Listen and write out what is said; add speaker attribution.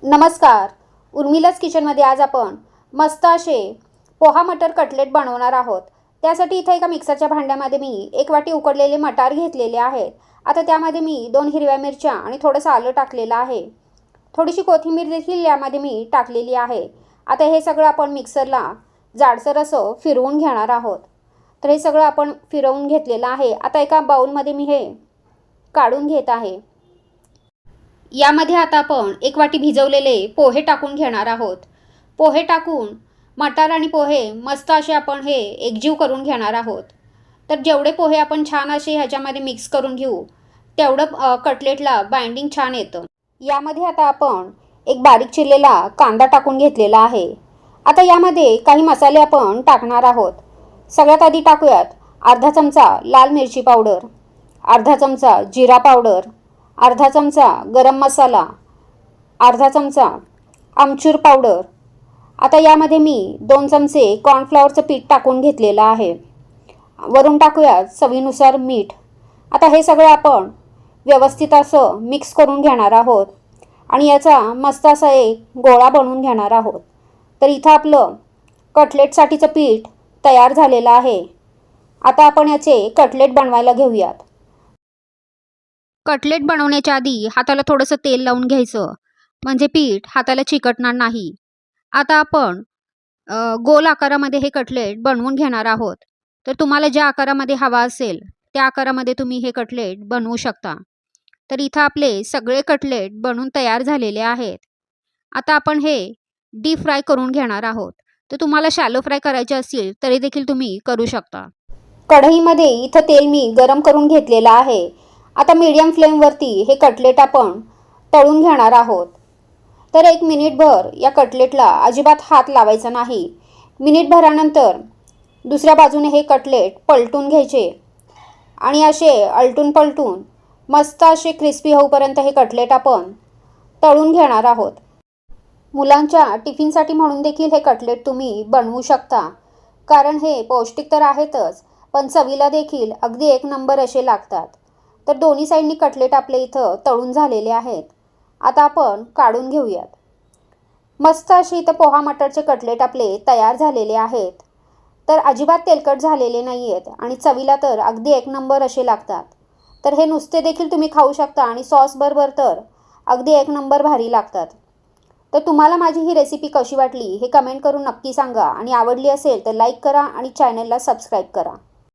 Speaker 1: नमस्कार. उर्मिलाच किचनमध्ये आज आपण मस्त असे पोहा मटर कटलेट बनवणार आहोत. त्यासाठी इथे एका मिक्सरच्या भांड्यामध्ये मी 1 वाटी उकडलेले मटार घेतलेले आहेत. आता त्यामध्ये मी 2 हिरव्या मिरच्या आणि थोडंसं आलं टाकलेलं आहे. थोडीशी कोथिंबीर देखील यामध्ये मी टाकलेली आहे. आता हे सगळं आपण मिक्सरला जाडसर असं फिरवून घेणार आहोत. तर हे सगळं आपण फिरवून घेतलेलं आहे. आता एका बाउलमध्ये मी हे काढून घेत आहे. यामध्ये आता आपण 1 वाटी भिजवलेले पोहे टाकून घेणार आहोत. पोहे टाकून मटार आणि पोहे मस्त असे आपण हे एकजीव करून घेणार आहोत. तर जेवढे पोहे आपण छान असे ह्याच्यामध्ये मिक्स करून घेऊ तेवढं कटलेटला बाइंडिंग छान येतं. यामध्ये आता आपण एक बारीक चिरलेला कांदा टाकून घेतलेला आहे. आता यामध्ये काही मसाले आपण टाकणार आहोत. सगळ्यात आधी टाकूयात अर्धा चमचा लाल मिरची पावडर, अर्धा चमचा जिरा पावडर, अर्धा चमचा गरम मसाला, अर्धा चमचा आमचूर पावडर. आता यामध्ये मी 2 चमचे कॉर्नफ्लॉवरचं पीठ टाकून घेतलेलं आहे. वरून टाकूया चवीनुसार मीठ. आता हे सगळं आपण व्यवस्थित असं मिक्स करून घेणार आहोत आणि याचा मस्त असा एक गोळा बनवून घेणार आहोत. तर इथं आपलं कटलेटसाठीचं पीठ तयार झालेलं आहे. आता आपण याचे कटलेट बनवायला घेऊयात. कटलेट बनवण्याच्या आधी हाताला थोडंसं तेल लावून घ्यायचं, म्हणजे पीठ हाताला चिकटणार नाही. आता आपण गोल आकारामध्ये हे कटलेट बनवून घेणार आहोत. तर तुम्हाला ज्या आकारामध्ये हवा असेल त्या आकारामध्ये तुम्ही हे कटलेट बनवू शकता. तर इथं आपले सगळे कटलेट बनवून तयार झालेले आहेत. आता आपण हे डीप फ्राय करून घेणार आहोत. तर तुम्हाला शॅलो फ्राय करायचे असतील तरी देखील तुम्ही करू शकता. कढईमध्ये इथं तेल मी गरम करून घेतलेलं आहे. आता मीडियम फ्लेमवरती हे कटलेट आपण तळून घेणार आहोत. तर 1 मिनिटभर या कटलेटला अजिबात हात लावायचा नाही. मिनिटभरानंतर दुसऱ्या बाजूने हे कटलेट पलटून घ्यायचे आणि असे अलटून पलटून मस्त असे क्रिस्पी होईपर्यंत हे कटलेट आपण तळून घेणार आहोत. मुलांच्या टिफिनसाठी म्हणून देखील हे कटलेट तुम्ही बनवू शकता, कारण हे पौष्टिक तर आहेतच पण चवीला देखील अगदी 1 नंबर असे लागतात. तर दोन्ही साईडनी कटलेट आपले इथं तळून झालेले आहेत. आता आपण काढून घेऊयात. मस्त असे इथं पोहा मटरचे कटलेट आपले तयार झालेले आहेत. तर अजिबात तेलकट झालेले नाही आहेत आणि चवीला तर अगदी 1 नंबर असे लागतात. तर हे नुसते देखील तुम्ही खाऊ शकता आणि सॉसबरोबर तर अगदी 1 नंबर भारी लागतात. तर तुम्हाला माझी ही रेसिपी कशी वाटली हे कमेंट करून नक्की सांगा आणि आवडली असेल तर लाईक करा आणि चॅनलला सबस्क्राईब करा.